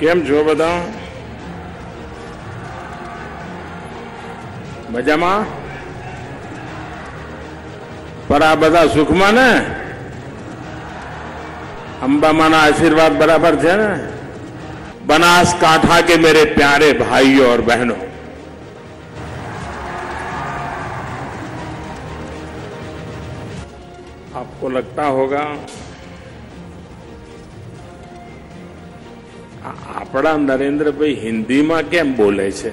કેમ છો બધા? મજામાં? પર આ બધા સુખમાં ને? અંબામાના આશીર્વાદ બરાબર છે ને? बनासकांठा के मेरे प्यारे भाइयों और बहनों, आपको लगता होगा આપણા નરેન્દ્રભાઈ હિન્દીમાં કેમ બોલે છે?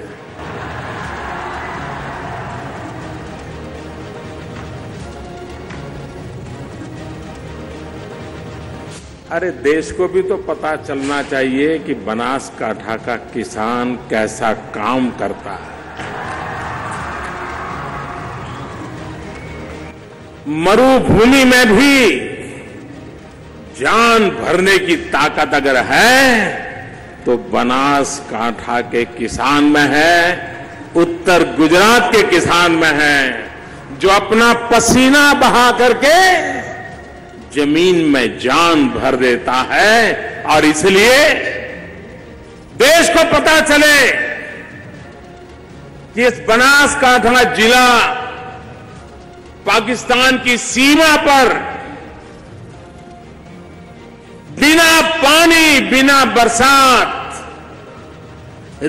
अरे देश को भी तो पता चलना चाहिए कि बनासकांठा का किसान कैसा काम करता है। मरुभूमि में भी जान भरने की ताकत अगर है तो बनासकांठा के किसान में है, उत्तर गुजरात के किसान में है, जो अपना पसीना बहा करके जमीन में जान भर देता है। और इसलिए देश को पता चले कि इस बनासकांठा जिला पाकिस्तान की सीमा पर बिना पानी, बिना बरसात,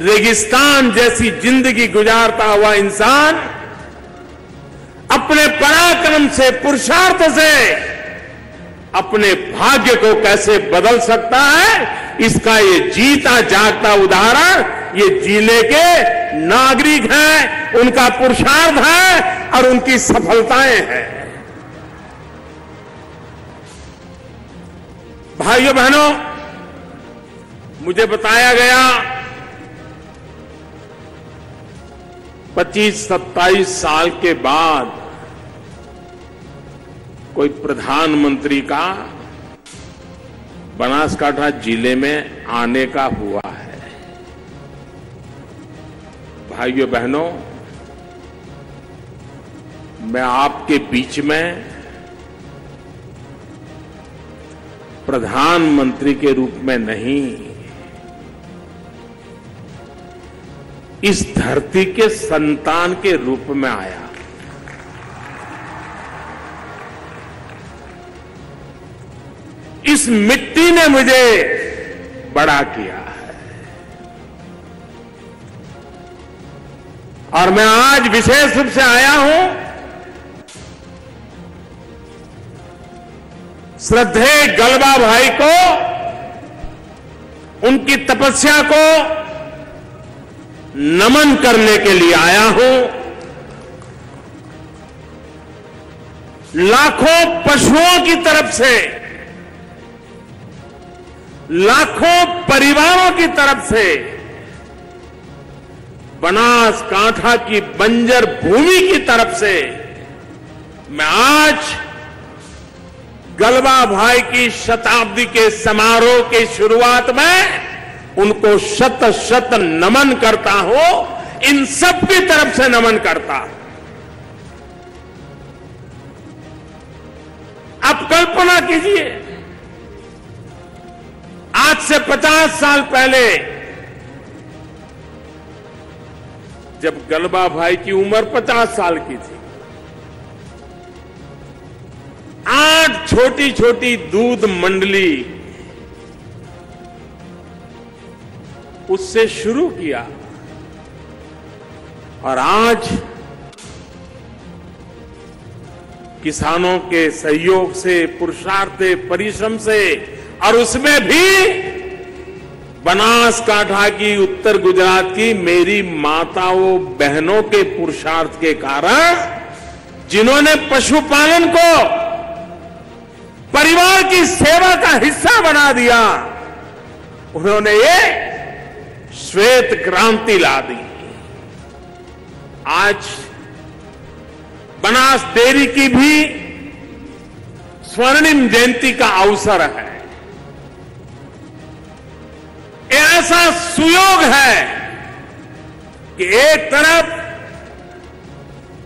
रेगिस्तान जैसी जिंदगी गुजारता हुआ इंसान अपने पराक्रम से, पुरुषार्थ से अपने भाग्य को कैसे बदल सकता है, इसका ये जीता जागता उदाहरण ये जिले के नागरिक हैं, उनका पुरुषार्थ है और उनकी सफलताएं हैं। भाइयों बहनों, मुझे बताया गया 25-27 साल के बाद कोई प्रधानमंत्री का बनासकांठा जिले में आने का हुआ है। भाइयों बहनों, मैं आपके बीच में प्रधानमंत्री के रूप में नहीं, इस धरती के संतान के रूप में आया। इस मिट्टी ने मुझे बड़ा किया है और मैं आज विशेष रूप से आया हूं श्रद्धेय गलबा भाई को, उनकी तपस्या को नमन करने के लिए आया हूं। लाखों पशुओं की तरफ से, लाखों परिवारों की तरफ से बनासकांठा की बंजर भूमि की तरफ से मैं आज गलबा भाई की शताब्दी के समारोह के शुरुआत में उनको शत शत नमन करता हूं। इन सब की तरफ से नमन करता हूं। आप कल्पना कीजिए, आज से 50 साल पहले जब गलबा भाई की उम्र 50 साल की थी, 8 छोटी छोटी दूध मंडली उससे शुरू किया और आज किसानों के सहयोग से, पुरुषार्थ से, परिश्रम से और उसमें भी बनासकांठा की, उत्तर गुजरात की मेरी माताओं बहनों के पुरुषार्थ के कारण, जिन्होंने पशुपालन को परिवार की सेवा का हिस्सा बना दिया, उन्होंने ये श्वेत क्रांति ला दी। आज बनास डेयरी की भी स्वर्णिम जयंती का अवसर है। ऐसा सुयोग है कि एक तरफ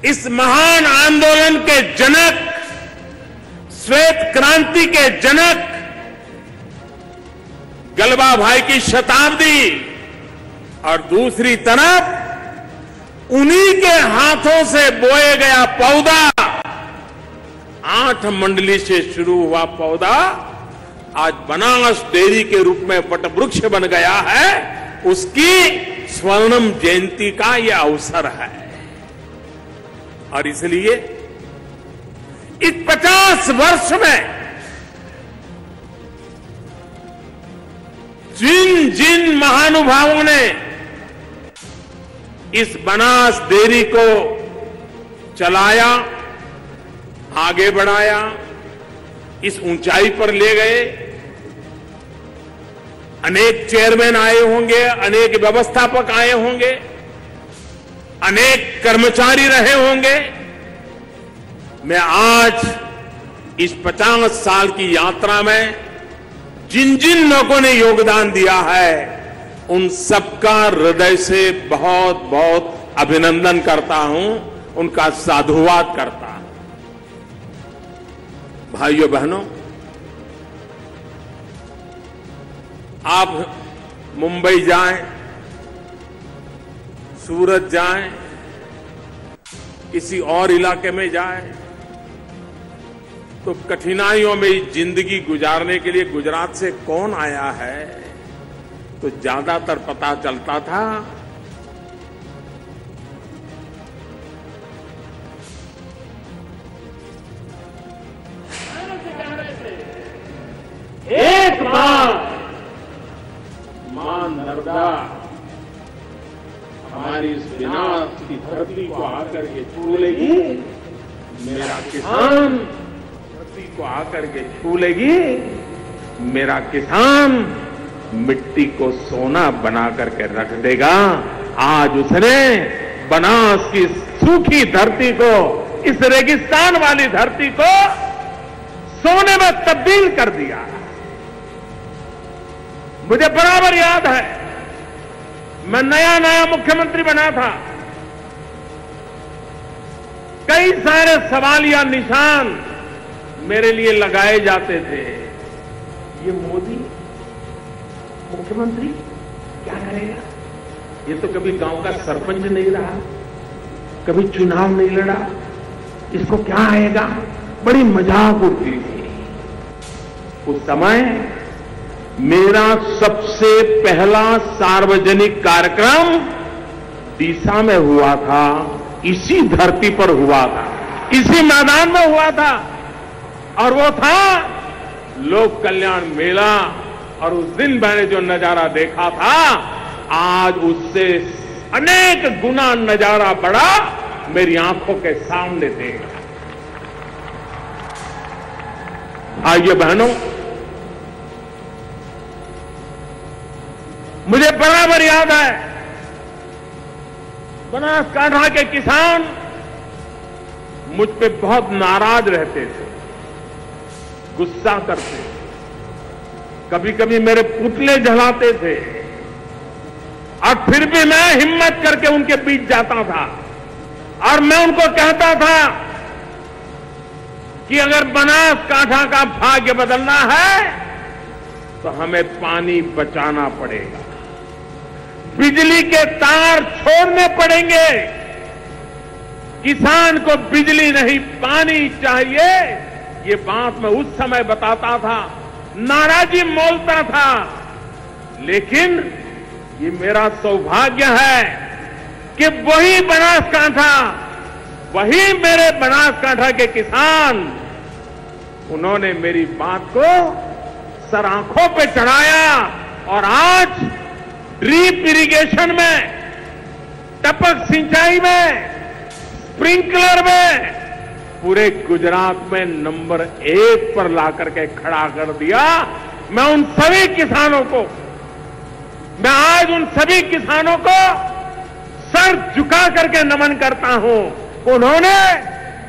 इस महान आंदोलन के जनक, श्वेत क्रांति के जनक गलबा भाई की शताब्दी और दूसरी तरफ उन्हीं के हाथों से बोए गया पौधा, 8 मंडली से शुरू हुआ पौधा आज बनास डेयरी के रूप में वटवृक्ष बन गया है। उसकी स्वर्णिम जयंती का यह अवसर है और इसलिए इस 50 वर्ष में जिन जिन महानुभावों ने इस बनास डेयरी को चलाया, आगे बढ़ाया, इस ऊंचाई पर ले गए, अनेक चेयरमैन आए होंगे, अनेक व्यवस्थापक आए होंगे, अनेक कर्मचारी रहे होंगे। मैं आज इस 50 साल की यात्रा में जिन जिन लोगों ने योगदान दिया है उन सबका हृदय से बहुत बहुत अभिनंदन करता हूं, उनका साधुवाद करता हूं। भाइयों बहनों, आप मुंबई जाएं, सूरत जाएं, किसी और इलाके में जाएं, तो कठिनाइयों में जिंदगी गुजारने के लिए गुजरात से कौन आया है तो ज्यादातर पता चलता था एक बार मां नर्मदा हमारी इस विनाश की धरती को आकर के छू लेगी, मेरा किसान धरती को आकर के छू लेगी, मेरा किसान मिट्टी को सोना बना करके रख देगा। आज उसने बनास की सूखी धरती को, इस रेगिस्तान वाली धरती को सोने में तब्दील कर दिया। मुझे बराबर याद है, मैं नया नया मुख्यमंत्री बना था, कई सारे सवालिया निशान मेरे लिए लगाए जाते थे। ये मोदी मुख्यमंत्री क्या करेगा? ये तो कभी गांव का सरपंच नहीं रहा, कभी चुनाव नहीं लड़ा, इसको क्या आएगा? बड़ी मजाक उड़ती थी। उस समय मेरा सबसे पहला सार्वजनिक कार्यक्रम डीसा में हुआ था, इसी धरती पर हुआ था, इसी मैदान में हुआ था और वो था लोक कल्याण मेला। और उस दिन मैंने जो नजारा देखा था, आज उससे अनेक गुना नजारा बड़ा मेरी आंखों के सामने देखा। भाइयों बहनों, मुझे बराबर याद है, बनासकांठा के किसान मुझ पे बहुत नाराज रहते थे, गुस्सा करते थे, कभी कभी मेरे पुतले जलाते थे और फिर भी मैं हिम्मत करके उनके बीच जाता था और मैं उनको कहता था कि अगर बनासकांठा का भाग्य बदलना है तो हमें पानी बचाना पड़ेगा, बिजली के तार छोड़ने पड़ेंगे, किसान को बिजली नहीं पानी चाहिए। ये बात मैं उस समय बताता था, नाराजी मोलता था, लेकिन ये मेरा सौभाग्य है कि वही बनासकांठा, वही मेरे बनासकांठा के किसान, उन्होंने मेरी बात को सर आंखों पे चढ़ाया और आज ड्रीप इरिगेशन में, टपक सिंचाई में, स्प्रिंकलर में पूरे गुजरात में नंबर 1 पर ला करके खड़ा कर दिया। मैं उन सभी किसानों को, मैं आज उन सभी किसानों को सर झुका करके नमन करता हूं। उन्होंने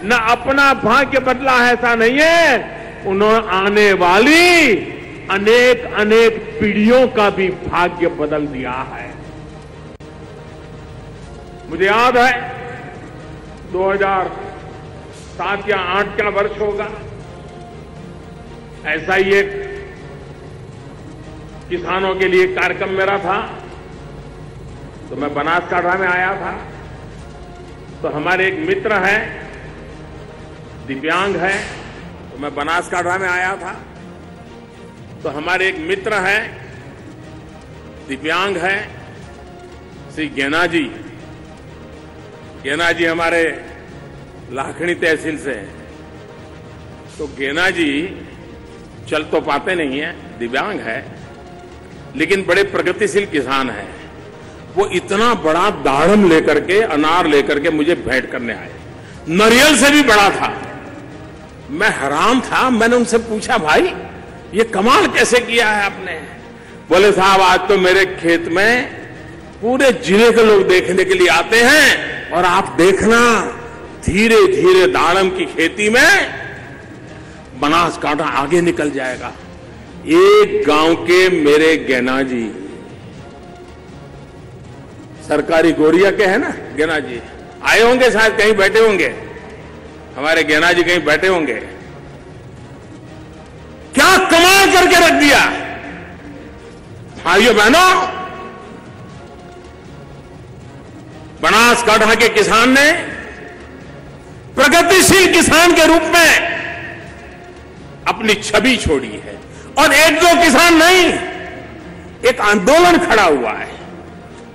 न अपना भाग्य बदला है ऐसा नहीं है, उन्होंने आने वाली अनेक अनेक पीढ़ियों का भी भाग्य बदल दिया है। मुझे याद है 2007 या 2008 का वर्ष होगा, ऐसा ही एक किसानों के लिए कार्यक्रम मेरा था, तो मैं बनासकांठा में आया था। तो हमारे एक मित्र हैं, दिव्यांग हैं, तो मैं बनासकांठा में आया था। तो हमारे एक मित्र हैं, दिव्यांग हैं, श्री गेना जी। गेना जी हमारे लाखनी तहसील से हैं। तो गेना जी चल तो पाते नहीं है, दिव्यांग है, लेकिन बड़े प्रगतिशील किसान हैं। वो इतना बड़ा दाड़म लेकर के, अनार लेकर के मुझे भेंट करने आए, नारियल से भी बड़ा था। मैं हैरान था। मैंने उनसे पूछा, भाई ये कमाल कैसे किया है आपने? बोले साहब, आज तो मेरे खेत में पूरे जिले के लोग देखने के लिए आते हैं, और आप देखना धीरे धीरे दाड़म की खेती में बनासकांठा आगे निकल जाएगा। एक गांव के मेरे गेना जी, सरकारी गोरिया के हैं ना गेना जी, आए होंगे, शायद कहीं बैठे होंगे, हमारे गेना जी कहीं बैठे होंगे। क्या कमाल करके रख दिया भाइयों बहनों। बनासकांठा के किसान ने प्रगतिशील किसान के रूप में अपनी छवि छोड़ी है, और एक दो किसान नहीं, एक आंदोलन खड़ा हुआ है।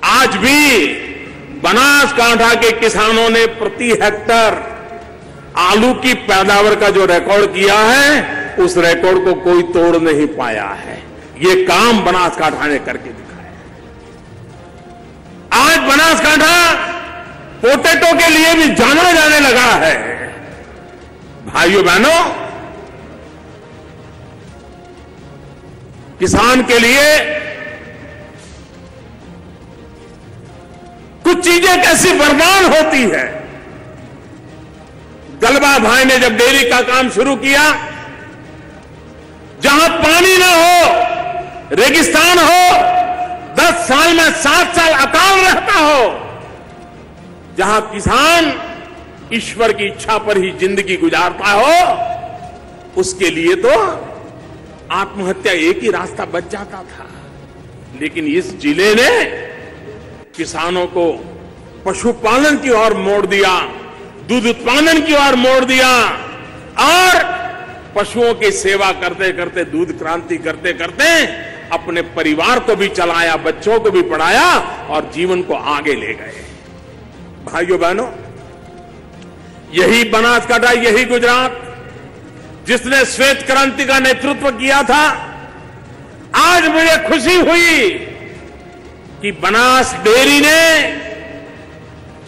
आज भी बनासकांठा के किसानों ने प्रति हेक्टर आलू की पैदावार का जो रिकॉर्ड किया है, उस रिकॉर्ड को कोई तोड़ नहीं पाया है। ये काम बनासकांठा ने करके दिखाया। आज बनासकांठा पोटैटो के लिए भी जाना जाने लगा है। भाइयों बहनों, किसान के लिए कुछ चीजें कैसी वरदान होती है। गलबा भाई ने जब डेयरी का काम शुरू किया, जहां पानी ना हो, रेगिस्तान हो, 10 साल में 7 साल अकाल रहता हो, जहां किसान ईश्वर की इच्छा पर ही जिंदगी गुजारता हो, उसके लिए तो आत्महत्या एक ही रास्ता बच जाता था। लेकिन इस जिले ने किसानों को पशुपालन की ओर मोड़ दिया, दूध उत्पादन की ओर मोड़ दिया, और पशुओं की सेवा करते करते, दूध क्रांति करते करते अपने परिवार को भी चलाया, बच्चों को भी पढ़ाया, और जीवन को आगे ले गए। भाइयों बहनों, यही बनासकांठा, यही गुजरात जिसने श्वेत क्रांति का नेतृत्व किया था। आज मुझे खुशी हुई कि बनास डेयरी ने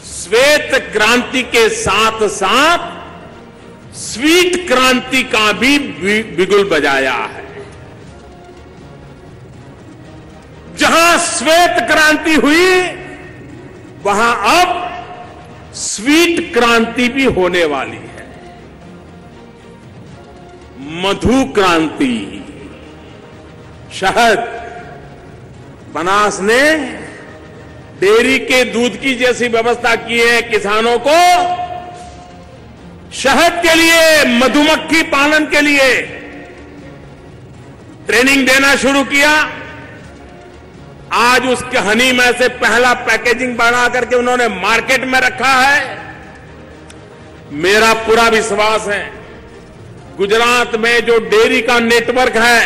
श्वेत क्रांति के साथ साथ स्वीट क्रांति का भी बिगुल बजाया है। जहां श्वेत क्रांति हुई, वहां अब स्वीट क्रांति भी होने वाली है। मधु क्रांति, शहद, बनास ने डेयरी के दूध की जैसी व्यवस्था की है। किसानों को शहद के लिए, मधुमक्खी पालन के लिए ट्रेनिंग देना शुरू किया। आज उसके हनी में से पहला पैकेजिंग बना करके उन्होंने मार्केट में रखा है। मेरा पूरा विश्वास है, गुजरात में जो डेयरी का नेटवर्क है,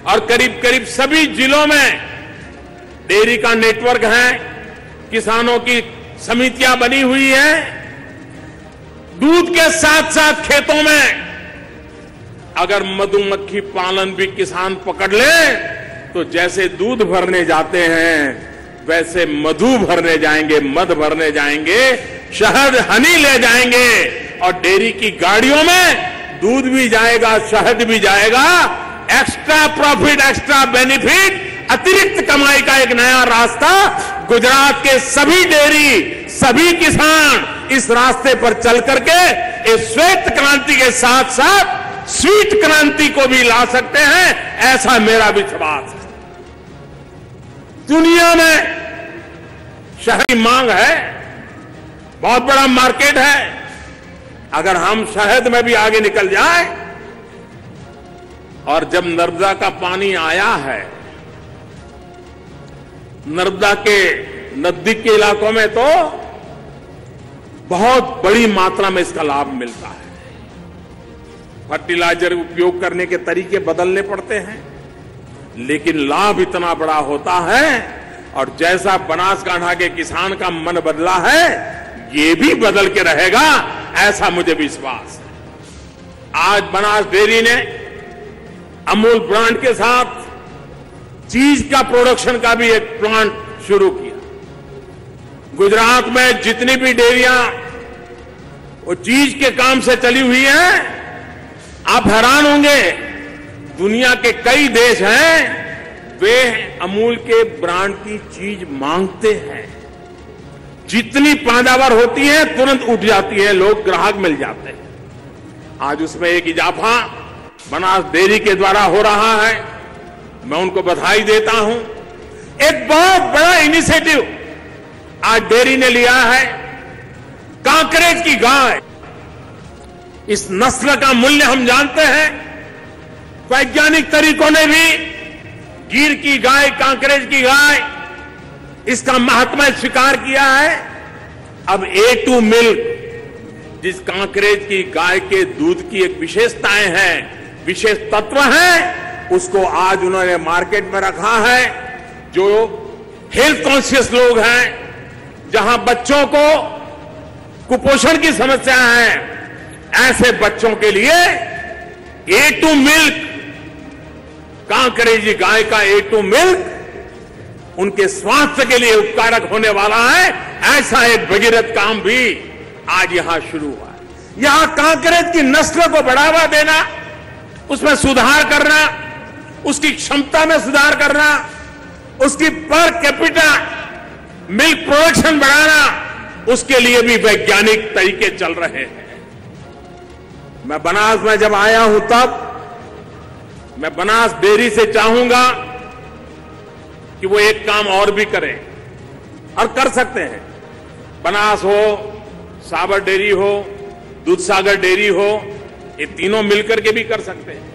और करीब करीब सभी जिलों में डेयरी का नेटवर्क है, किसानों की समितियां बनी हुई हैं। दूध के साथ साथ खेतों में अगर मधुमक्खी पालन भी किसान पकड़ ले, तो जैसे दूध भरने जाते हैं, वैसे मधु भरने जाएंगे, मध भरने जाएंगे, शहद, हनी ले जाएंगे, और डेयरी की गाड़ियों में दूध भी जाएगा, शहद भी जाएगा। एक्स्ट्रा प्रॉफिट, एक्स्ट्रा बेनिफिट, अतिरिक्त कमाई का एक नया रास्ता गुजरात के सभी डेयरी, सभी किसान इस रास्ते पर चल करके इस श्वेत क्रांति के साथ साथ स्वीट क्रांति को भी ला सकते हैं, ऐसा मेरा विश्वास है। दुनिया में शहद की मांग है, बहुत बड़ा मार्केट है। अगर हम शहद में भी आगे निकल जाए, और जब नर्मदा का पानी आया है, नर्मदा के नजदीक के इलाकों में तो बहुत बड़ी मात्रा में इसका लाभ मिलता है। फर्टिलाइजर उपयोग करने के तरीके बदलने पड़ते हैं, लेकिन लाभ इतना बड़ा होता है। और जैसा बनासकांठा के किसान का मन बदला है, ये भी बदल के रहेगा, ऐसा मुझे विश्वास है। आज बनास डेयरी ने अमूल ब्रांड के साथ चीज का प्रोडक्शन का भी एक प्लांट शुरू किया। गुजरात में जितनी भी डेयरियां वो चीज के काम से चली हुई हैं, आप हैरान होंगे, दुनिया के कई देश हैं, वे अमूल के ब्रांड की चीज मांगते हैं। जितनी पैदावार होती है तुरंत उठ जाती है, लोग ग्राहक मिल जाते हैं। आज उसमें एक इजाफा बनास डेयरी के द्वारा हो रहा है, मैं उनको बधाई देता हूं। एक बहुत बड़ा इनिशिएटिव आज डेयरी ने लिया है, कांकरेज की गाय। इस नस्ल का मूल्य हम जानते हैं, वैज्ञानिक तरीकों ने भी गिर की गाय, कांकरेज की गाय, इसका महात्म्य स्वीकार किया है। अब A2 मिल्क, जिस कांकरेज की गाय के दूध की एक विशेषताएं हैं, विशेष तत्व हैं, उसको आज उन्होंने मार्केट में रखा है। जो हेल्थ कॉन्शियस लोग हैं, जहां बच्चों को कुपोषण की समस्या है, ऐसे बच्चों के लिए A2 मिल्क, कांकरेजी गाय का A2 मिल्क उनके स्वास्थ्य के लिए उपकारक होने वाला है। ऐसा एक भगीरथ काम भी आज यहां शुरू हुआ है। यहां कांकरेज की नस्ल को बढ़ावा देना, उसमें सुधार करना, उसकी क्षमता में सुधार करना, उसकी पर कैपिटा मिल्क प्रोडक्शन बढ़ाना, उसके लिए भी वैज्ञानिक तरीके चल रहे हैं। मैं बनास में जब आया हूं तब मैं बनास डेयरी से चाहूंगा कि वो एक काम और भी करें, और कर सकते हैं। बनास हो, साबर डेयरी हो, दूधसागर डेयरी हो, ये तीनों मिलकर के भी कर सकते हैं।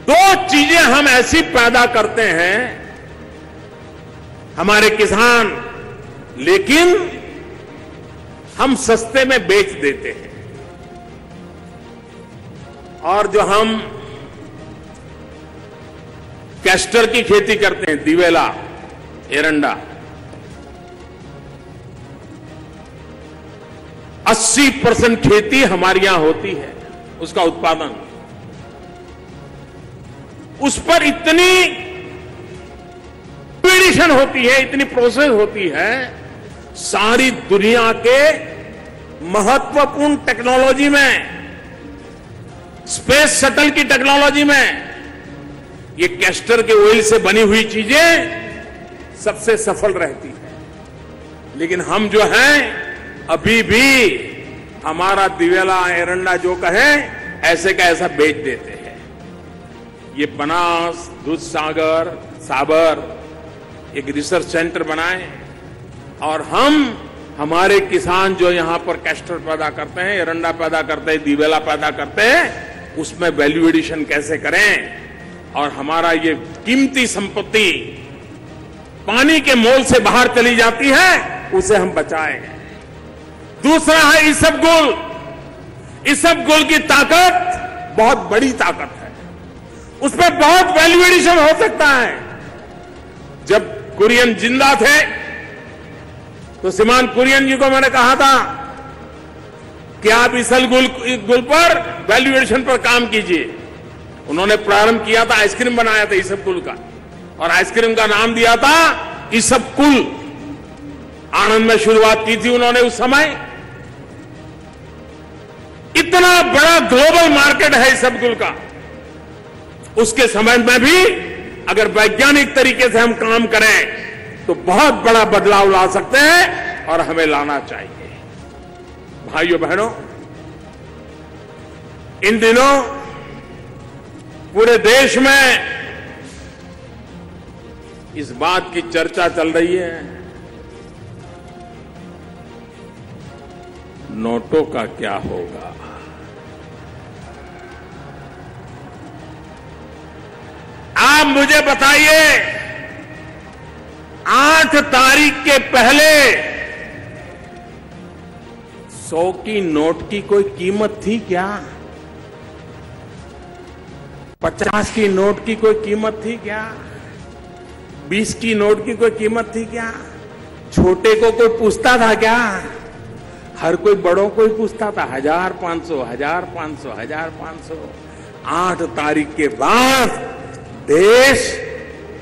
दो चीजें हम ऐसी पैदा करते हैं हमारे किसान, लेकिन हम सस्ते में बेच देते हैं। और जो हम कैस्टर की खेती करते हैं, दिवेला, एरंडा, 80% खेती हमारे यहां होती है, उसका उत्पादन। उस पर इतनी एडिशन होती है, इतनी प्रोसेस होती है, सारी दुनिया के महत्वपूर्ण टेक्नोलॉजी में, स्पेस शटल की टेक्नोलॉजी में, ये कैस्टर के ऑयल से बनी हुई चीजें सबसे सफल रहती है। लेकिन हम जो हैं, अभी भी हमारा दिवेला, एरंडा जो कहे ऐसे का ऐसा बेच देते हैं। ये बनास, दूधसागर, साबर एक रिसर्च सेंटर बनाए, और हम हमारे किसान जो यहां पर कैस्टर पैदा करते हैं, एरंडा पैदा करते हैं, दिवेला पैदा करते हैं, उसमें वैल्यू एडिशन कैसे करें, और हमारा ये कीमती संपत्ति पानी के मोल से बाहर चली जाती है, उसे हम बचाएं। दूसरा है इसबगोल। इसबगोल की ताकत बहुत बड़ी ताकत है, उसमें बहुत वैल्यू एडिशन हो सकता है। जब कुरियन जिंदा थे तो श्रीमान कुरियन जी को मैंने कहा था कि आप इसबगोल पर वैल्यू एडिशन पर काम कीजिए। उन्होंने प्रारंभ किया था, आइसक्रीम बनाया था इसबगोल का, और आइसक्रीम का नाम दिया था इसबकुल। आनंद में शुरुआत की थी उन्होंने उस समय। इतना बड़ा ग्लोबल मार्केट है इसबगोल का, उसके संबंध में भी अगर वैज्ञानिक तरीके से हम काम करें तो बहुत बड़ा बदलाव ला सकते हैं, और हमें लाना चाहिए। भाइयों बहनों, इन दिनों पूरे देश में इस बात की चर्चा चल रही है, नोटों का क्या होगा। आप मुझे बताइए, 8 तारीख के पहले 100 की नोट की कोई कीमत थी क्या? 50 की नोट की कोई कीमत थी क्या? 20 की नोट की कोई कीमत थी क्या? छोटे को कोई पूछता था क्या? हर कोई बड़ों को ही पूछता था 1500, 1500, 1500। 8 तारीख के बाद देश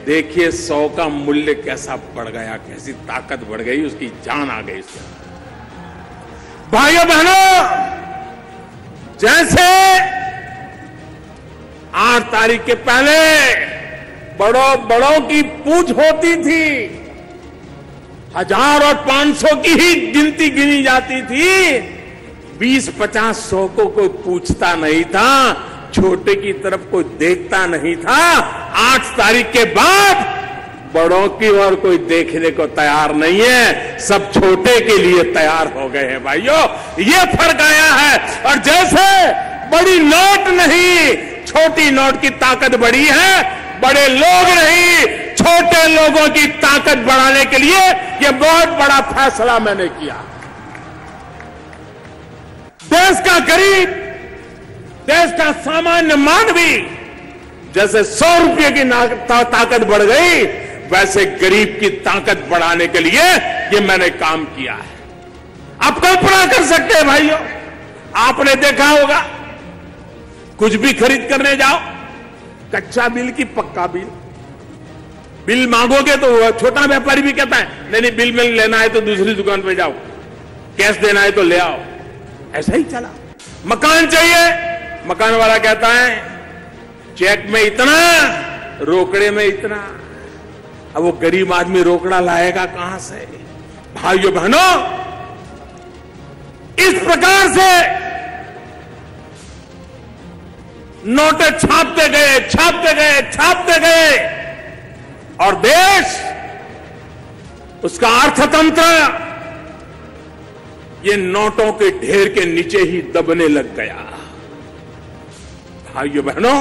देखिए 100 का मूल्य कैसा बढ़ गया, कैसी ताकत बढ़ गई, उसकी जान आ गई उसमें। भाइयों बहनों, जैसे 8 तारीख के पहले बड़ों की पूछ होती थी, 1000 और 500 की ही गिनती गिनी जाती थी, 20, 50, 100 को कोई पूछता नहीं था, छोटे की तरफ कोई देखता नहीं था। 8 तारीख के बाद बड़ों की ओर कोई देखने को तैयार नहीं है, सब छोटे के लिए तैयार हो गए हैं। भाइयों, ये फर्क आया है। और जैसे बड़ी नोट नहीं, छोटी नोट की ताकत बड़ी है, बड़े लोग नहीं, छोटे लोगों की ताकत बढ़ाने के लिए यह बहुत बड़ा फैसला मैंने किया। देश का गरीब, देश का सामान्य मानवी, जैसे 100 रुपये की ताकत बढ़ गई, वैसे गरीब की ताकत बढ़ाने के लिए ये मैंने काम किया है। आप कल्पना कर सकते हैं भाइयों, आपने देखा होगा कुछ भी खरीद करने जाओ, कच्चा बिल की पक्का बिल, बिल मांगोगे तो छोटा व्यापारी भी कहता है नहीं नहीं, बिल में लेना है तो दूसरी दुकान पे जाओ, कैश देना है तो ले आओ। ऐसा ही चला। मकान चाहिए, मकान वाला कहता है चेक में इतना, रोकड़े में इतना। अब वो गरीब आदमी रोकड़ा लाएगा कहां से? भाइयों बहनों, इस प्रकार से नोटें छापते गए, छापते गए, छापते गए, और देश, उसका अर्थतंत्र ये नोटों के ढेर के नीचे ही दबने लग गया। भाइयों बहनों,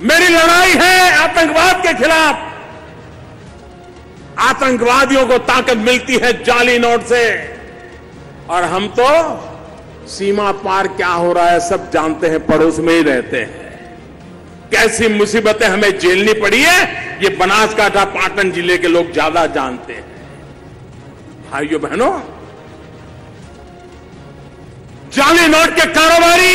मेरी लड़ाई है आतंकवाद के खिलाफ। आतंकवादियों को ताकत मिलती है जाली नोट से, और हम तो सीमा पार क्या हो रहा है सब जानते हैं, पड़ोस में ही रहते हैं। कैसी मुसीबतें हमें झेलनी पड़ी है, ये बनासकांठा पाटन जिले के लोग ज्यादा जानते हैं। भाइयों बहनों, जाली नोट के कारोबारी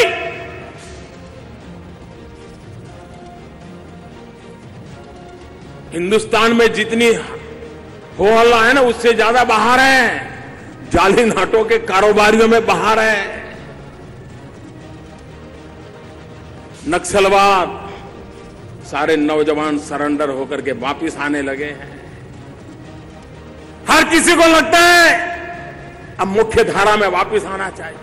हिंदुस्तान में जितनी हो हल्ला है ना, उससे ज्यादा बाहर है। जाली नोटों के कारोबारियों में बाहर है। नक्सलवाद, सारे नौजवान सरेंडर होकर के वापिस आने लगे हैं। हर किसी को लगता है अब मुख्य धारा में वापिस आना चाहिए।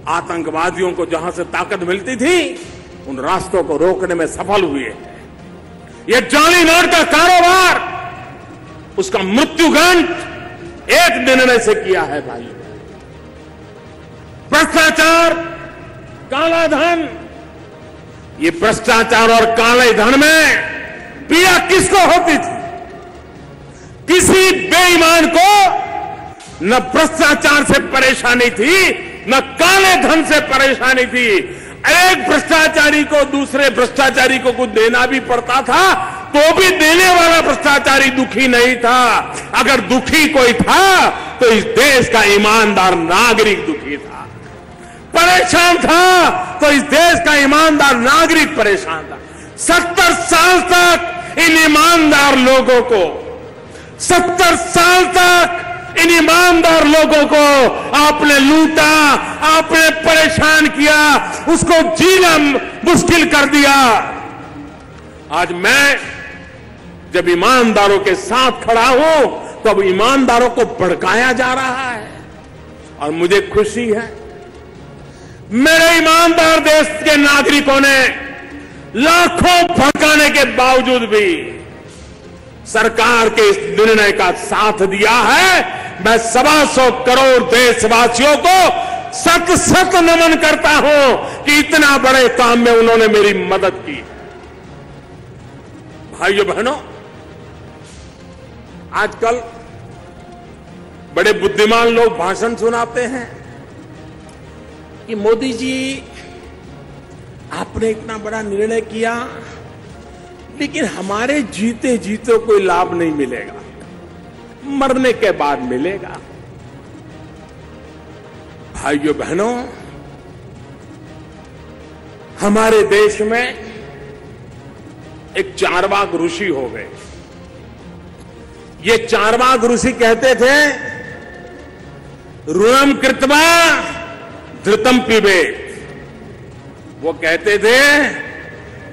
आतंकवादियों को जहां से ताकत मिलती थी, उन रास्तों को रोकने में सफल हुए। ये जाली नोट का कारोबार, उसका मृत्युगंठ एक निर्णय से किया है भाई। भ्रष्टाचार, काला धन, ये भ्रष्टाचार और काले धन में पीड़ा किसको होती थी? किसी बेईमान को न भ्रष्टाचार से परेशानी थी, न काले धन से परेशानी थी। एक भ्रष्टाचारी को दूसरे भ्रष्टाचारी को कुछ देना भी पड़ता था, तो भी देने वाला भ्रष्टाचारी दुखी नहीं था। अगर दुखी कोई था तो इस देश का ईमानदार नागरिक दुखी था। परेशान था तो इस देश का ईमानदार नागरिक परेशान था। 70 साल तक इन ईमानदार लोगों को, 70 साल तक इन ईमानदार लोगों को आपने लूटा, आपने परेशान किया, उसको जीना मुश्किल कर दिया। आज मैं जब ईमानदारों के साथ खड़ा हूं, तो अब ईमानदारों को भड़काया जा रहा है, और मुझे खुशी है मेरे ईमानदार देश के नागरिकों ने लाखों भड़काने के बावजूद भी सरकार के इस निर्णय का साथ दिया है। मैं 125 करोड़ देशवासियों को सत सत नमन करता हूं कि इतना बड़े काम में उन्होंने मेरी मदद की। भाइयों बहनों, आजकल बड़े बुद्धिमान लोग भाषण सुनाते हैं कि मोदी जी आपने इतना बड़ा निर्णय किया, लेकिन हमारे जीते जीते कोई लाभ नहीं मिलेगा, मरने के बाद मिलेगा। भाइयों बहनों, हमारे देश में एक चारवाक ऋषि हो गए। ये चारवाक ऋषि कहते थे, ऋणम कृत्वा धृतम पिबेत। वो कहते थे,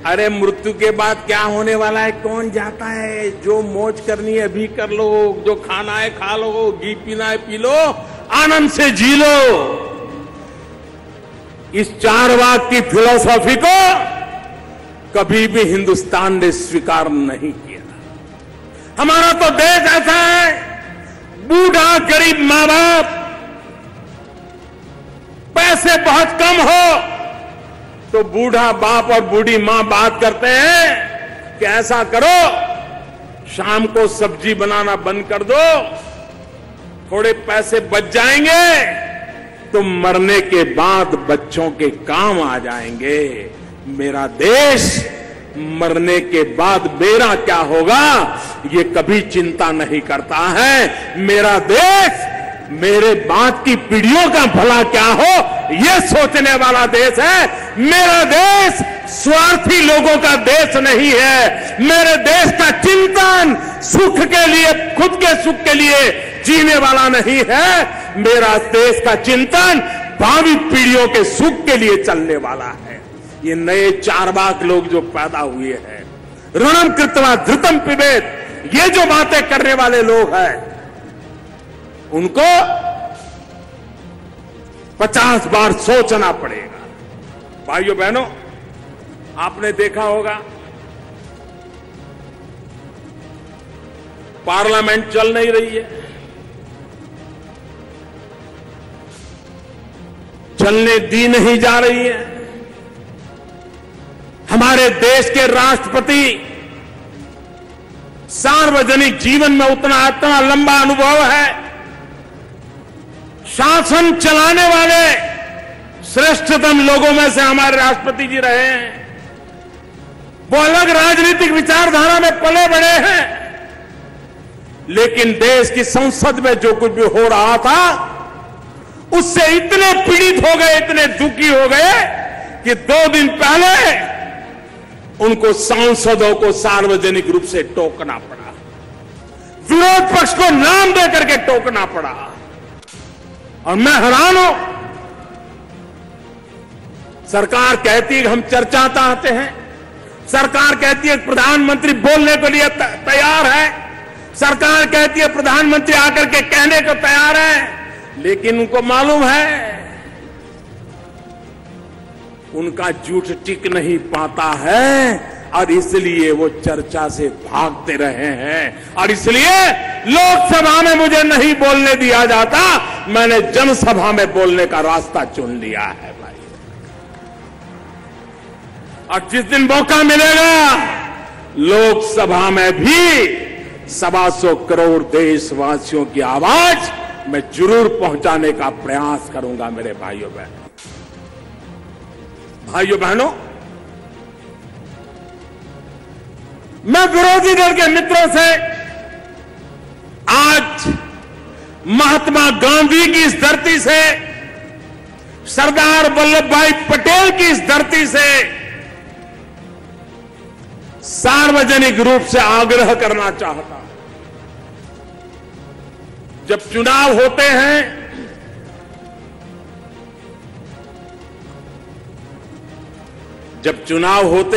अरे मृत्यु के बाद क्या होने वाला है कौन जाता है, जो मौज करनी है अभी कर लो, जो खाना है खा लो, घी पीना है पी लो, आनंद से जी लो। इस चारवाक की फिलॉसफी को कभी भी हिंदुस्तान ने स्वीकार नहीं किया। हमारा तो देश ऐसा है, बूढ़ा गरीब मां बाप, पैसे बहुत कम हो तो बूढ़ा बाप और बूढ़ी मां बात करते हैं कि ऐसा करो, शाम को सब्जी बनाना बंद कर दो, थोड़े पैसे बच जाएंगे तो मरने के बाद बच्चों के काम आ जाएंगे। मेरा देश मरने के बाद मेरा क्या होगा ये कभी चिंता नहीं करता है। मेरा देश मेरे बाद की पीढ़ियों का भला क्या हो ये सोचने वाला देश है। मेरा देश स्वार्थी लोगों का देश नहीं है। मेरे देश का चिंतन सुख के लिए, खुद के सुख के लिए जीने वाला नहीं है। मेरा देश का चिंतन भावी पीढ़ियों के सुख के लिए चलने वाला है। ये नए चारवाक लोग जो पैदा हुए हैं, ऋणम कृत्वा धृतम पिबेत, ये जो बातें करने वाले लोग हैं, उनको 50 बार सोचना पड़ेगा। भाइयों बहनों, आपने देखा होगा पार्लियामेंट चल नहीं रही है, चलने दी नहीं जा रही है। हमारे देश के राष्ट्रपति सार्वजनिक जीवन में इतना लंबा अनुभव है, शासन चलाने वाले श्रेष्ठतम लोगों में से हमारे राष्ट्रपति जी रहे हैं। वो अलग राजनीतिक विचारधारा में पले बड़े हैं, लेकिन देश की संसद में जो कुछ भी हो रहा था उससे इतने पीड़ित हो गए, इतने दुखी हो गए कि 2 दिन पहले उनको सांसदों को सार्वजनिक रूप से टोकना पड़ा, विरोध पक्ष को नाम देकर के टोकना पड़ा। और मैं हैरान हूं, सरकार कहती है कि हम चर्चा चाहते हैं, सरकार कहती है प्रधानमंत्री बोलने के लिए तैयार है, सरकार कहती है प्रधानमंत्री आकर के कहने को तैयार है, लेकिन उनको मालूम है उनका झूठ टिक नहीं पाता है और इसलिए वो चर्चा से भागते रहे हैं। और इसलिए लोकसभा में मुझे नहीं बोलने दिया जाता, मैंने जनसभा में बोलने का रास्ता चुन लिया है भाई। और जिस दिन मौका मिलेगा लोकसभा में भी 125 करोड़ देशवासियों की आवाज मैं जरूर पहुंचाने का प्रयास करूंगा। मेरे भाइयों बहनों, मैं विरोधी दल के मित्रों से आज महात्मा गांधी की इस धरती से, सरदार वल्लभ भाई पटेल की इस धरती से सार्वजनिक रूप से आग्रह करना चाहता हूं। जब चुनाव होते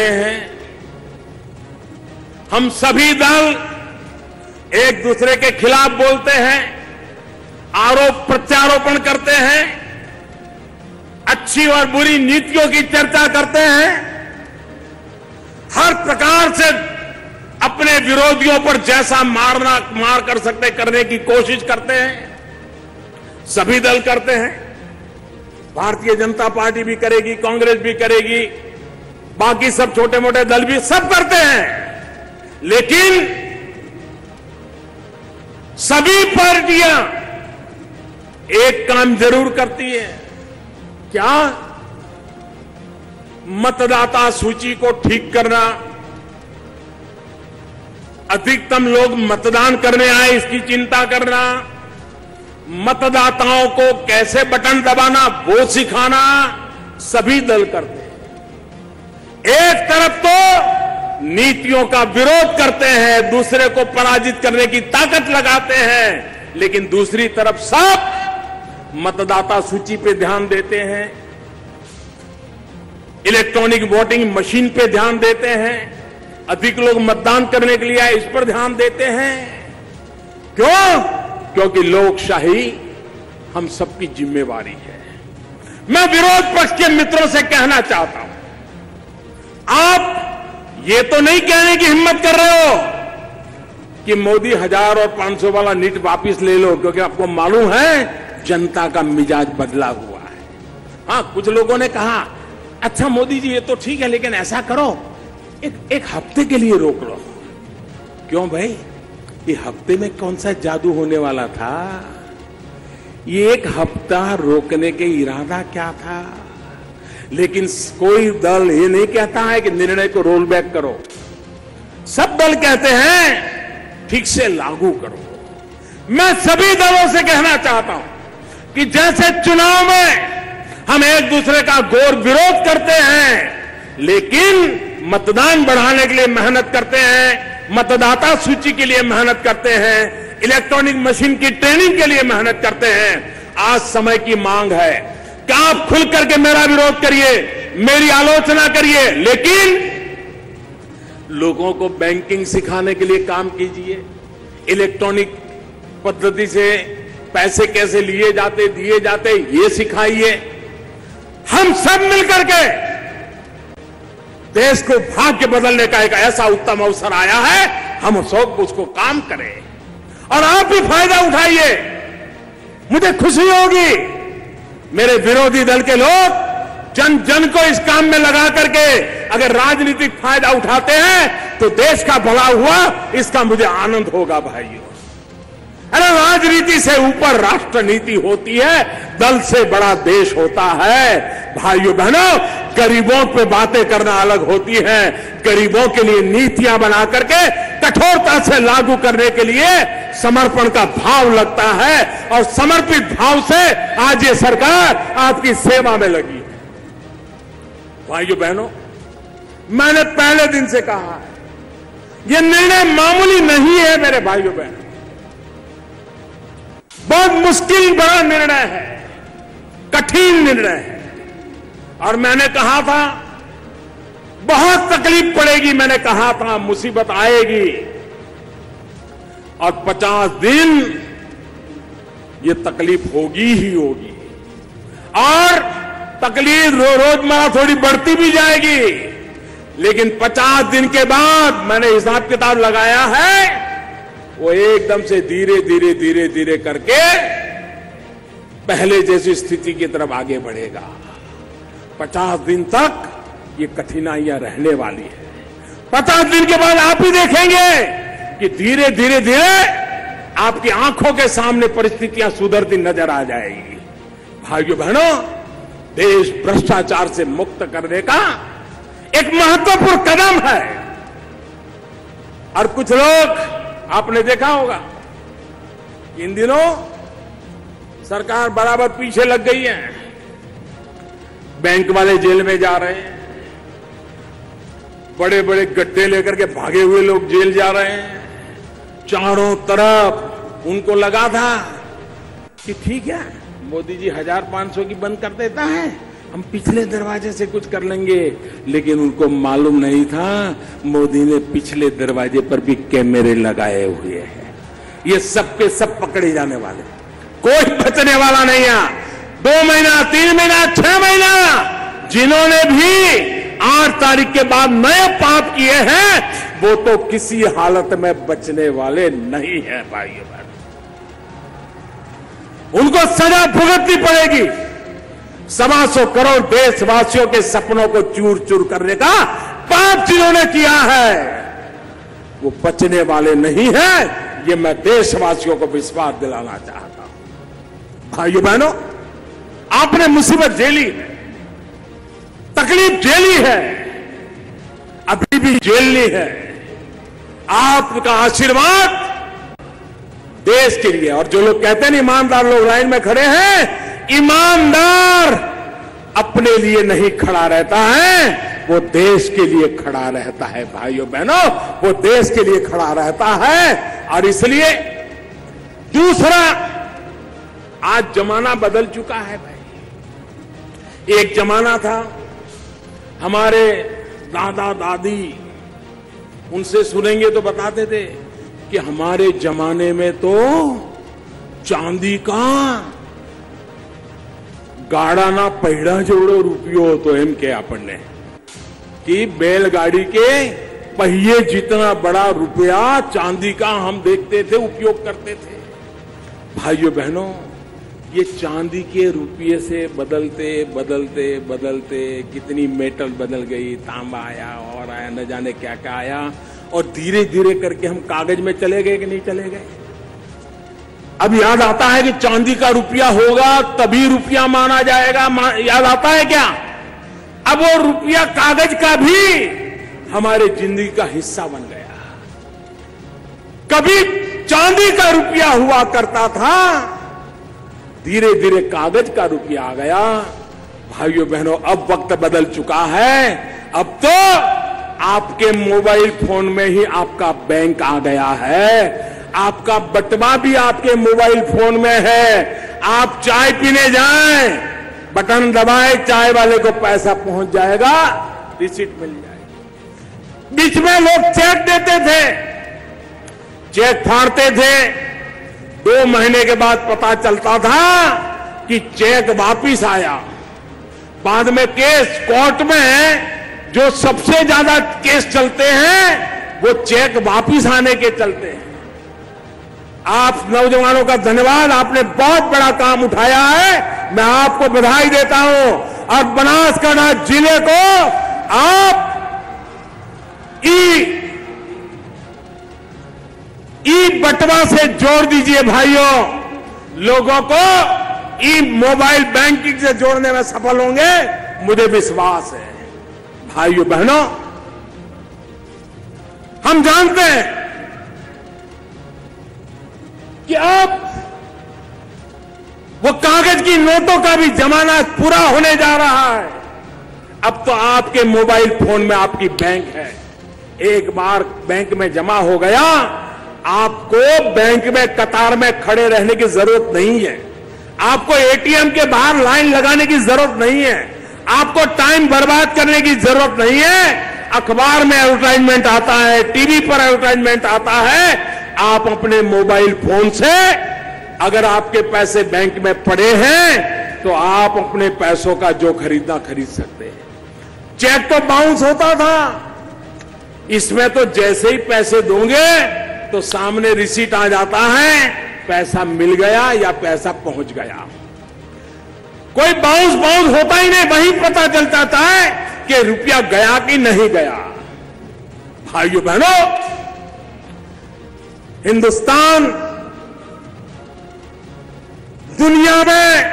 हैं हम सभी दल एक दूसरे के खिलाफ बोलते हैं, आरोप प्रत्यारोपण करते हैं, अच्छी और बुरी नीतियों की चर्चा करते हैं, हर प्रकार से अपने विरोधियों पर जैसा मार कर सकते करने की कोशिश करते हैं। सभी दल करते हैं, भारतीय जनता पार्टी भी करेगी, कांग्रेस भी करेगी, बाकी सब छोटे मोटे दल भी सब करते हैं। लेकिन सभी पार्टियां एक काम जरूर करती है। क्या? मतदाता सूची को ठीक करना, अधिकतम लोग मतदान करने आए इसकी चिंता करना, मतदाताओं को कैसे बटन दबाना वो सिखाना सभी दल करते हैं। एक तरफ तो नीतियों का विरोध करते हैं, दूसरे को पराजित करने की ताकत लगाते हैं, लेकिन दूसरी तरफ सब मतदाता सूची पे ध्यान देते हैं, इलेक्ट्रॉनिक वोटिंग मशीन पे ध्यान देते हैं, अधिक लोग मतदान करने के लिए आए इस पर ध्यान देते हैं। क्यों? क्योंकि लोकशाही हम सबकी जिम्मेवारी है। मैं विरोध पक्ष के मित्रों से कहना चाहता हूं, आप ये तो नहीं कहने की हिम्मत कर रहे हो कि मोदी 1000 और 500 वाला नीट वापिस ले लो, क्योंकि आपको मालूम है जनता का मिजाज बदला हुआ है। हां, कुछ लोगों ने कहा अच्छा मोदी जी ये तो ठीक है, लेकिन ऐसा करो एक हफ्ते के लिए रोक लो। क्यों भाई? ये हफ्ते में कौन सा जादू होने वाला था? ये एक हफ्ता रोकने के इरादा क्या था? लेकिन कोई दल ये नहीं कहता है कि निर्णय को रोल बैक करो। सब दल कहते हैं ठीक से लागू करो। मैं सभी दलों से कहना चाहता हूं कि जैसे चुनाव में हम एक दूसरे का घोर विरोध करते हैं, लेकिन मतदान बढ़ाने के लिए मेहनत करते हैं, मतदाता सूची के लिए मेहनत करते हैं, इलेक्ट्रॉनिक मशीन की ट्रेनिंग के लिए मेहनत करते हैं। आज समय की मांग है कि आप खुल करके मेरा विरोध करिए, मेरी आलोचना करिए, लेकिन लोगों को बैंकिंग सिखाने के लिए काम कीजिए, इलेक्ट्रॉनिक पद्धति से पैसे कैसे लिए जाते दिए जाते ये सिखाइए। हम सब मिलकर के देश को भाग्य बदलने का एक ऐसा उत्तम अवसर आया है, हम सब उसको काम करें और आप भी फायदा उठाइए। मुझे खुशी होगी मेरे विरोधी दल के लोग जन जन को इस काम में लगा करके अगर राजनीतिक फायदा उठाते हैं तो देश का भला हुआ, इसका मुझे आनंद होगा भाइयों। अरे राजनीति से ऊपर राष्ट्र नीति होती है, दल से बड़ा देश होता है। भाइयों बहनों, गरीबों पे बातें करना अलग होती है, गरीबों के लिए नीतियां बना करके कठोरता से लागू करने के लिए समर्पण का भाव लगता है, और समर्पित भाव से आज ये सरकार आपकी सेवा में लगी है। भाइयों बहनों, मैंने पहले दिन से कहा है ये निर्णय मामूली नहीं है मेरे भाइयों बहनों, बहुत मुश्किल बड़ा निर्णय है, कठिन निर्णय है। और मैंने कहा था बहुत तकलीफ पड़ेगी, मैंने कहा था मुसीबत आएगी, और 50 दिन ये तकलीफ होगी ही होगी, और तकलीफ रोजमर्रा थोड़ी बढ़ती भी जाएगी, लेकिन 50 दिन के बाद मैंने हिसाब किताब लगाया है, वो एकदम से धीरे धीरे धीरे धीरे करके पहले जैसी स्थिति की तरफ आगे बढ़ेगा। 50 दिन तक ये कठिनाइयां रहने वाली है। 50 दिन के बाद आप ही देखेंगे कि धीरे धीरे धीरे आपकी आंखों के सामने परिस्थितियां सुधरती नजर आ जाएगी। भाइयों बहनों, देश भ्रष्टाचार से मुक्त करने का एक महत्वपूर्ण कदम है। और कुछ लोग आपने देखा होगा इन दिनों सरकार बराबर पीछे लग गई है, बैंक वाले जेल में जा रहे हैं, बड़े बड़े गड्ढे लेकर के भागे हुए लोग जेल जा रहे हैं, चारों तरफ उनको लगा था कि ठीक है मोदी जी 1500 की बंद कर देता है, हम पिछले दरवाजे से कुछ कर लेंगे, लेकिन उनको मालूम नहीं था मोदी ने पिछले दरवाजे पर भी कैमरे लगाए हुए हैं। ये सब के सब पकड़े जाने वाले, कोई बचने वाला नहीं है। 2 महीना 3 महीना 6 महीना जिन्होंने भी 8 तारीख के बाद नए पाप किए हैं वो तो किसी हालत में बचने वाले नहीं है भाइयों बहनों, उनको सजा भुगतनी पड़ेगी। 125 करोड़ देशवासियों के सपनों को चूर चूर करने का पाप जिन्होंने किया है वो बचने वाले नहीं हैं। ये मैं देशवासियों को विश्वास दिलाना चाहता हूं। भाइयों बहनों, आपने मुसीबत झेली है, तकलीफ झेली है, अभी भी झेलनी है। आपका आशीर्वाद देश के लिए, और जो लोग कहते हैं ईमानदार लोग लाइन में खड़े हैं, ईमानदार अपने लिए नहीं खड़ा रहता है, वो देश के लिए खड़ा रहता है। भाइयों बहनों, वो देश के लिए खड़ा रहता है। और इसलिए दूसरा, आज जमाना बदल चुका है भाई। एक जमाना था, हमारे दादा दादी, उनसे सुनेंगे तो बताते थे कि हमारे जमाने में तो चांदी का गाड़ा ना पहिड़ा जोड़ो रुपयो तो एम के आपने कि बैलगाड़ी के पहिए जितना बड़ा रुपया चांदी का हम देखते थे, उपयोग करते थे। भाइयों बहनों, ये चांदी के रुपये से बदलते बदलते बदलते कितनी मेटल बदल गई, तांबा आया और आया, न जाने क्या क्या आया, और धीरे धीरे करके हम कागज में चले गए कि नहीं चले गए। अब याद आता है कि चांदी का रुपया होगा तभी रुपया माना जाएगा, याद आता है क्या? अब वो रुपया कागज का भी हमारे जिंदगी का हिस्सा बन गया। कभी चांदी का रुपया हुआ करता था, धीरे धीरे कागज का रुपया आ गया। भाइयों बहनों, अब वक्त बदल चुका है। अब तो आपके मोबाइल फोन में ही आपका बैंक आ गया है, आपका बटवा भी आपके मोबाइल फोन में है। आप चाय पीने जाएं, बटन दबाए, चाय वाले को पैसा पहुंच जाएगा, रिसीट मिल जाएगी। बीच में लोग चेक देते थे, चेक फाड़ते थे, 2 महीने के बाद पता चलता था कि चेक वापिस आया। बाद में केस कोर्ट में जो सबसे ज्यादा केस चलते हैं वो चेक वापिस आने के चलते हैं। आप नौजवानों का धन्यवाद, आपने बहुत बड़ा काम उठाया है, मैं आपको बधाई देता हूं। और बनासकांठा जिले को आप ई बटवा से जोड़ दीजिए भाइयों। लोगों को ई मोबाइल बैंकिंग से जोड़ने में सफल होंगे, मुझे विश्वास है। भाइयों बहनों, हम जानते हैं कि अब वो कागज की नोटों का भी जमाना पूरा होने जा रहा है। अब तो आपके मोबाइल फोन में आपकी बैंक है। एक बार बैंक में जमा हो गया, आपको बैंक में कतार में खड़े रहने की जरूरत नहीं है, आपको एटीएम के बाहर लाइन लगाने की जरूरत नहीं है, आपको टाइम बर्बाद करने की जरूरत नहीं है। अखबार में एडवर्टाइजमेंट आता है, टीवी पर एडवर्टाइजमेंट आता है, आप अपने मोबाइल फोन से अगर आपके पैसे बैंक में पड़े हैं तो आप अपने पैसों का जो खरीदना खरीद सकते हैं। चेक तो बाउंस होता था, इसमें तो जैसे ही पैसे दोगे तो सामने रिसीट आ जाता है, पैसा मिल गया या पैसा पहुंच गया। कोई बाउंस होता ही नहीं, वहीं पता चल जाता है कि रुपया गया कि नहीं गया। भाइयों बहनों, हिंदुस्तान दुनिया में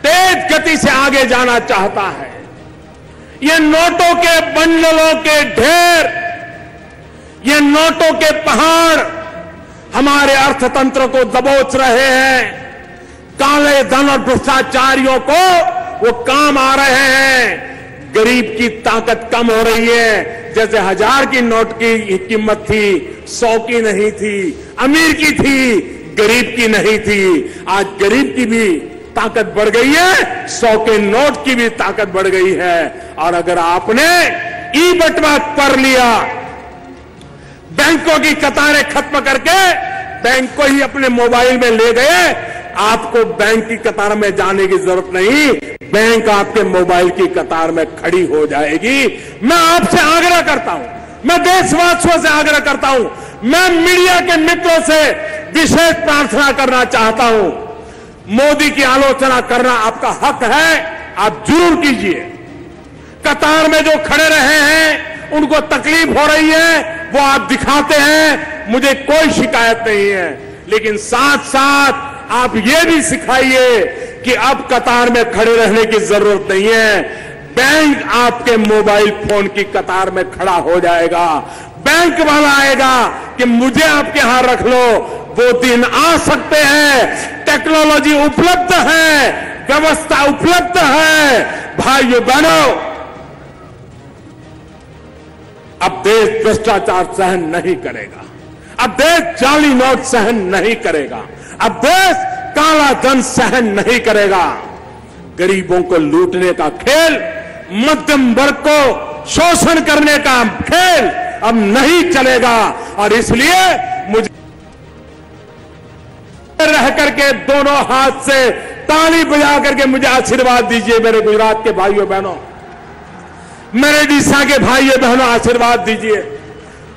तेज गति से आगे जाना चाहता है। ये नोटों के बंडलों के ढेर, ये नोटों के पहाड़ हमारे अर्थतंत्र को दबोच रहे हैं। काले धन और भ्रष्टाचारियों को वो काम आ रहे हैं। गरीब की ताकत कम हो रही है। जैसे 1000 की नोट की कीमत थी, 100 की नहीं थी, अमीर की थी, गरीब की नहीं थी। आज गरीब की भी ताकत बढ़ गई है, 100 के नोट की भी ताकत बढ़ गई है। और अगर आपने ई बटवा कर लिया, बैंकों की कतारें खत्म करके बैंक को ही अपने मोबाइल में ले गए, आपको बैंक की कतार में जाने की जरूरत नहीं, बैंक आपके मोबाइल की कतार में खड़ी हो जाएगी। मैं आपसे आग्रह करता हूं, मैं देशवासियों से आग्रह करता हूं, मैं मीडिया के मित्रों से विशेष प्रार्थना करना चाहता हूं। मोदी की आलोचना करना आपका हक है, आप जरूर कीजिए। कतार में जो खड़े रहे हैं, उनको तकलीफ हो रही है, वो आप दिखाते हैं, मुझे कोई शिकायत नहीं है। लेकिन साथ साथ आप ये भी सिखाइए कि अब कतार में खड़े रहने की जरूरत नहीं है, बैंक आपके मोबाइल फोन की कतार में खड़ा हो जाएगा। बैंक वाला आएगा कि मुझे आपके यहां रख लो। वो दिन आ सकते हैं, टेक्नोलॉजी उपलब्ध है, व्यवस्था उपलब्ध है। भाइयों बहनों, अब देश भ्रष्टाचार सहन नहीं करेगा, अब देश जाली नोट सहन नहीं करेगा, अब देश काला धन सहन नहीं करेगा। गरीबों को लूटने का खेल, मध्यम वर्ग को शोषण करने का खेल अब नहीं चलेगा। और इसलिए मुझे रह करके दोनों हाथ से ताली बजा करके मुझे आशीर्वाद दीजिए मेरे गुजरात के भाइयों बहनों, मेरे डीसा के भाइयों बहनों, आशीर्वाद दीजिए,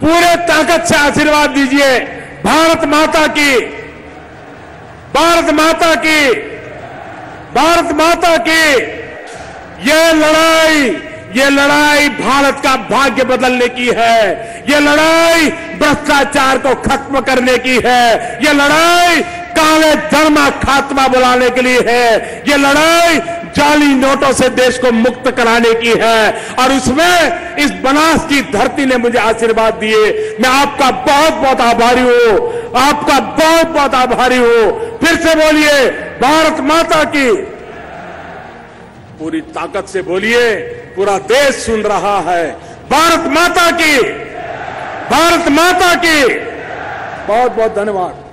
पूरे ताकत से आशीर्वाद दीजिए। भारत माता की, भारत माता की, भारत माता की। ये लड़ाई भारत का भाग्य बदलने की है, ये लड़ाई भ्रष्टाचार को खत्म करने की है, ये लड़ाई काले धन का खात्मा बुलाने के लिए है, ये लड़ाई जाली नोटों से देश को मुक्त कराने की है। और उसमें इस बनास की धरती ने मुझे आशीर्वाद दिए। मैं आपका बहुत बहुत आभारी हूं, आपका बहुत बहुत आभारी हूं। फिर से बोलिए, भारत माता की। पूरी ताकत से बोलिए, पूरा देश सुन रहा है। भारत माता की, भारत माता की। बहुत बहुत धन्यवाद।